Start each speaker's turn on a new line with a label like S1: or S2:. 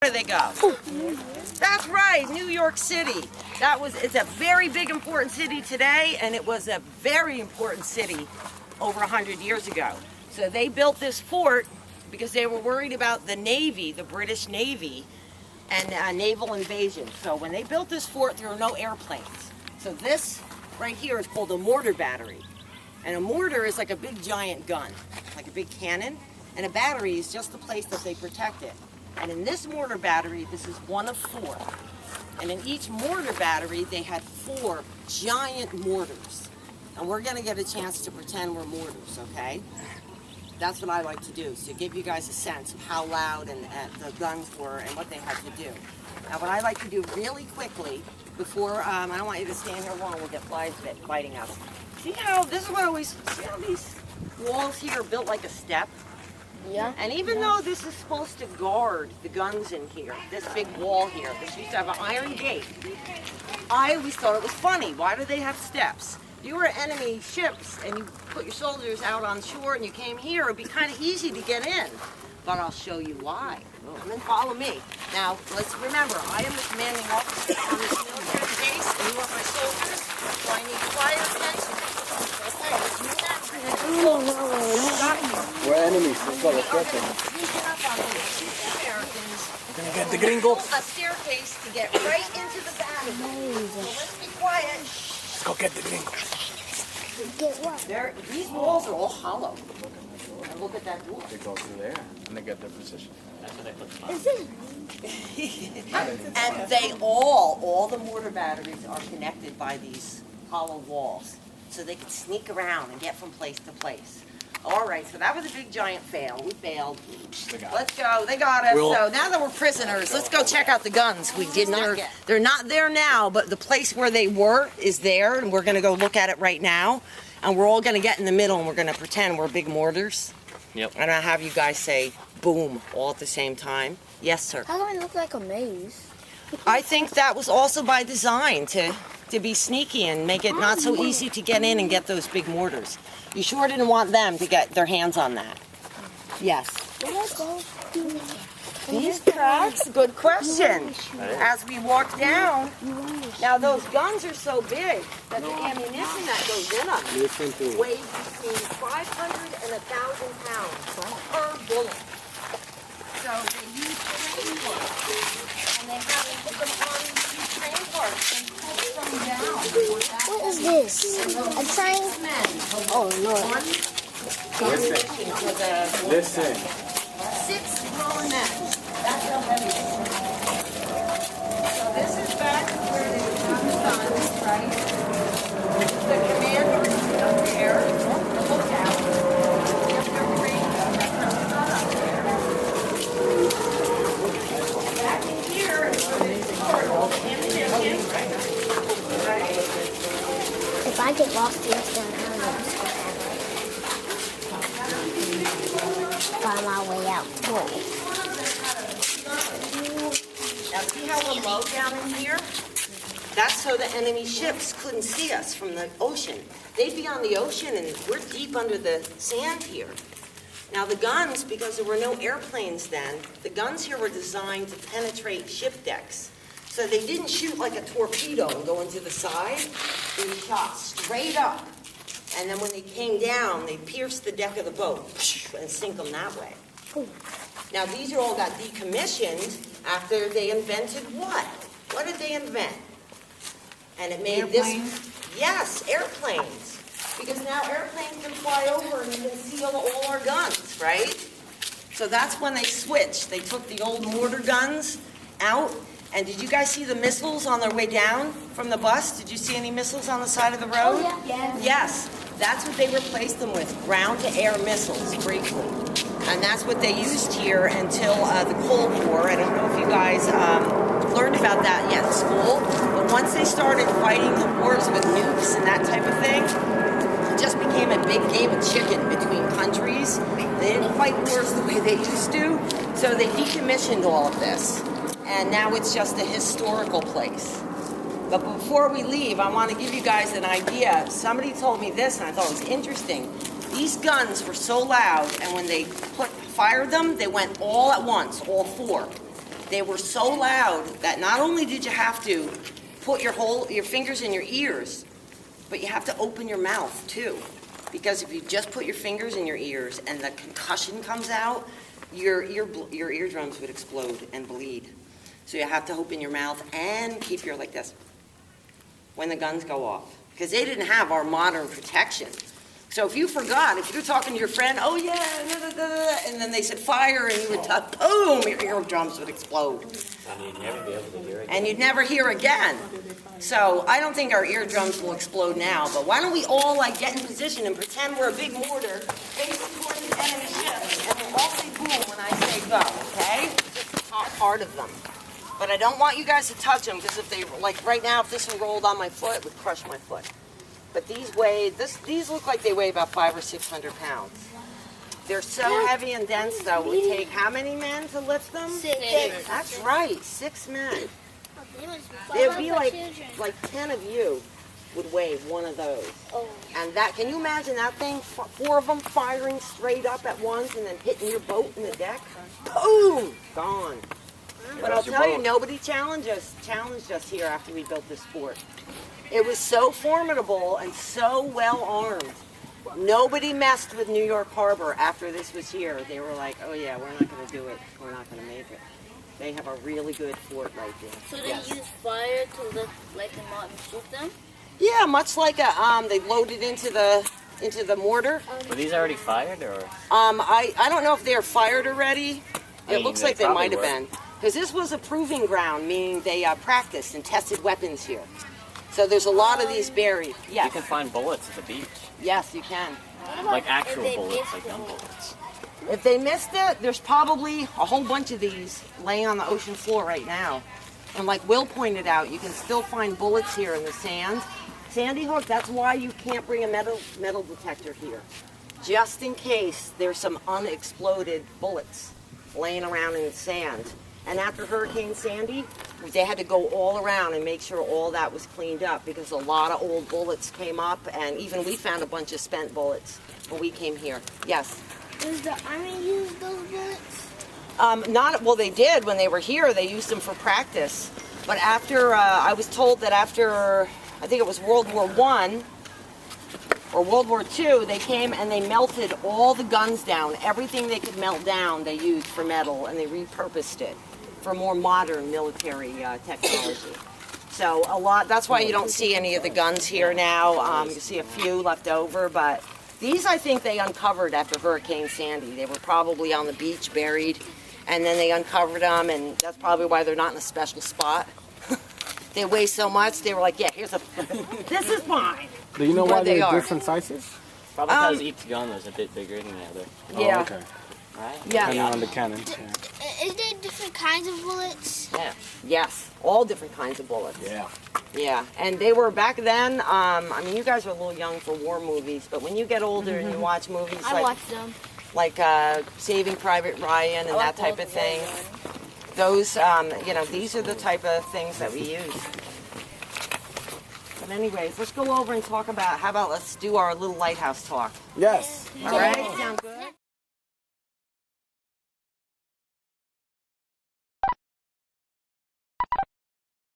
S1: Where they go? That's right, New York City. It's a very big, important city today, and it was a very important city over 100 years ago. So they built this fort because they were worried about the Navy, the British Navy, and naval invasion. So when they built this fort, there were no airplanes. So this right here is called a mortar battery. And a mortar is like a big giant gun, like a big cannon. And a battery is just the place that they protect it. And in this mortar battery, this is one of 4. And in each mortar battery, they had 4 giant mortars. And we're gonna get a chance to pretend we're mortars, okay? That's what I like to do, so give you guys a sense of how loud and the guns were and what they had to do. Now what I like to do really quickly, before, I don't want you to stand here long, we'll get flies biting us. See how these walls here are built like a step?
S2: Yeah.
S1: And even though this is supposed to guard the guns in here, this big wall here, this used to have an iron gate, I always thought it was funny. Why do they have steps? If you were enemy ships and you put your soldiers out on shore and you came here, it would be kind of easy to get in. But I'll show you why. Come and follow me. Now, let's remember, I am the commanding officer on this military base, and you are my soldiers, so I need quiet attention. Okay, let's move that.
S3: We're enemies, let's go, let's get them.
S1: Americans
S3: Gonna get the gringos.
S1: a staircase to get right into the battle. So let's be quiet.
S3: Let's go get the gringos.
S2: Get what?
S1: These walls are all hollow. And look at that wall.
S3: They go through there and they get their position.
S2: Is it?
S1: And they all the mortar batteries are connected by these hollow walls. So they could sneak around and get from place to place. All right, so that was a big giant fail. We failed. Let's go. They got us. So now that we're prisoners, let's go check out the guns. We did not get. They're not there now, but the place where they were is there, and we're going to go look at it right now. And we're all going to get in the middle, and we're going to pretend we're big mortars.
S4: Yep.
S1: And I'll have you guys say boom all at the same time. Yes, sir.
S2: How do I look like a maze?
S1: I think that was also by design to be sneaky and make it not so easy to get in and get those big mortars. You sure didn't want them to get their hands on that? Yes. These tracks, good question. As we walk down, now those guns are so big that the ammunition that goes in them weighs between 500 and 1,000 pounds per bullet. So they use train parts, and they have to put them on these train parts and pull them down.
S2: What is this? A sign? Oh, Lord.
S3: Listen.
S1: 6 grown men. That's how heavy it is. So this is back where they would have the guns, right? The commander is up there, the lookout. There's their radio, that's not up there. Back in here is where they store all the ammunition, right?
S2: If I get lost in this down, I'm going to find my way out. Whoa.
S1: Now see how we're low down in here? That's so the enemy ships couldn't see us from the ocean. They'd be on the ocean and we're deep under the sand here. Now the guns, because there were no airplanes then, the guns here were designed to penetrate ship decks. So they didn't shoot like a torpedo and go into the side. They shot straight up. And then when they came down, they pierced the deck of the boat and sink them that way. Now these all got decommissioned after they invented what? What did they invent? And it made this, yes, airplanes. Because now airplanes can fly over and they can seal all our guns, right? So that's when they switched. They took the old mortar guns out. And did you guys see the missiles on their way down from the bus? Did you see any missiles on the side of the road?
S2: Oh, yeah.
S1: Yes. That's what they replaced them with, ground-to-air missiles, briefly. And that's what they used here until the Cold War. I don't know if you guys learned about that yet in school. But once they started fighting the wars with nukes and that type of thing, it just became a big game of chicken between countries. They didn't fight wars the way they used to, so they decommissioned all of this. And now it's just a historical place. But before we leave, I want to give you guys an idea. Somebody told me this, and I thought it was interesting. These guns were so loud, and when they fired them, they went all at once, all 4. They were so loud that not only did you have to put your fingers in your ears, but you have to open your mouth too. Because if you just put your fingers in your ears and the concussion comes out, your eardrums would explode and bleed. So you have to open your mouth and keep your like this when the guns go off. Because they didn't have our modern protection. So if you forgot, if you're talking to your friend, oh yeah, da, da, da, and then they said fire, and you would boom, your eardrums would explode.
S4: And you'd never be able to hear again.
S1: And you'd never hear again. So I don't think our eardrums will explode now, but why don't we all like get in position and pretend we're a big mortar facing towards the enemy ship, and we'll all say boom when I say go, okay? Just part of them. But I don't want you guys to touch them, because if they, like right now, if this one rolled on my foot, it would crush my foot. But these look like they weigh about 500 or 600 pounds. They're so heavy and dense, though. It would take how many men to lift them?
S2: 6.
S1: That's right, 6 men. It would be like 10 of you would weigh one of those.
S2: Oh.
S1: And that, can you imagine that thing, 4 of them firing straight up at once and then hitting your boat in the deck? Boom! Gone. But I'll tell you, nobody challenged us here after we built this fort. It was so formidable and so well armed. Nobody messed with New York Harbor after this was here. They were like, oh yeah, we're not going to do it. We're not going to make it. They have a really good fort right there.
S2: So they use fire to lift like them up and shoot them?
S1: Yeah, much like they loaded into the mortar.
S4: Were these already fired, or?
S1: I don't know if they're fired already. It looks like they might have
S4: were.
S1: been. Because this was a proving ground, meaning they practiced and tested weapons here. So there's a lot of these buried. Yes.
S4: You can find bullets at the beach.
S1: Yes, you can.
S4: Like actual bullets, like gun bullets.
S1: If they missed it, there's probably a whole bunch of these laying on the ocean floor right now. And like Will pointed out, you can still find bullets here in the sand. Sandy Hook, that's why you can't bring a metal detector here. Just in case there's some unexploded bullets laying around in the sand. And after Hurricane Sandy, they had to go all around and make sure all that was cleaned up because a lot of old bullets came up, and even we found a bunch of spent bullets when we came here. Yes?
S2: Does the Army use those bullets?
S1: Well, they did when they were here. They used them for practice. But after, I was told that after, I think it was World War I or World War II, they came and they melted all the guns down. Everything they could melt down, they used for metal, and they repurposed it for more modern military technology. So that's why you don't see any of the guns here now. You see a few left over, but these I think they uncovered after Hurricane Sandy. They were probably on the beach buried, and then they uncovered them, and that's probably why they're not in a special spot. They weigh so much, they were like, yeah, this is mine.
S3: Do you know why they're different sizes?
S4: Probably because each gun was a bit bigger than the other.
S1: Yeah.
S3: Oh, okay.
S4: Right?
S1: Yeah.
S3: Depending on the cannon. Yeah.
S2: Is there different kinds of bullets?
S4: Yeah.
S1: Yes, all different kinds of bullets.
S3: Yeah.
S1: Yeah, and they were back then, I mean, you guys are a little young for war movies, but when you get older and you watch movies
S2: I watched them.
S1: like Saving Private Ryan and that type of thing, those, these are the type of things that we use. But anyways, let's go over and talk about, let's do our little lighthouse talk.
S3: Yes.
S1: All right, sound good?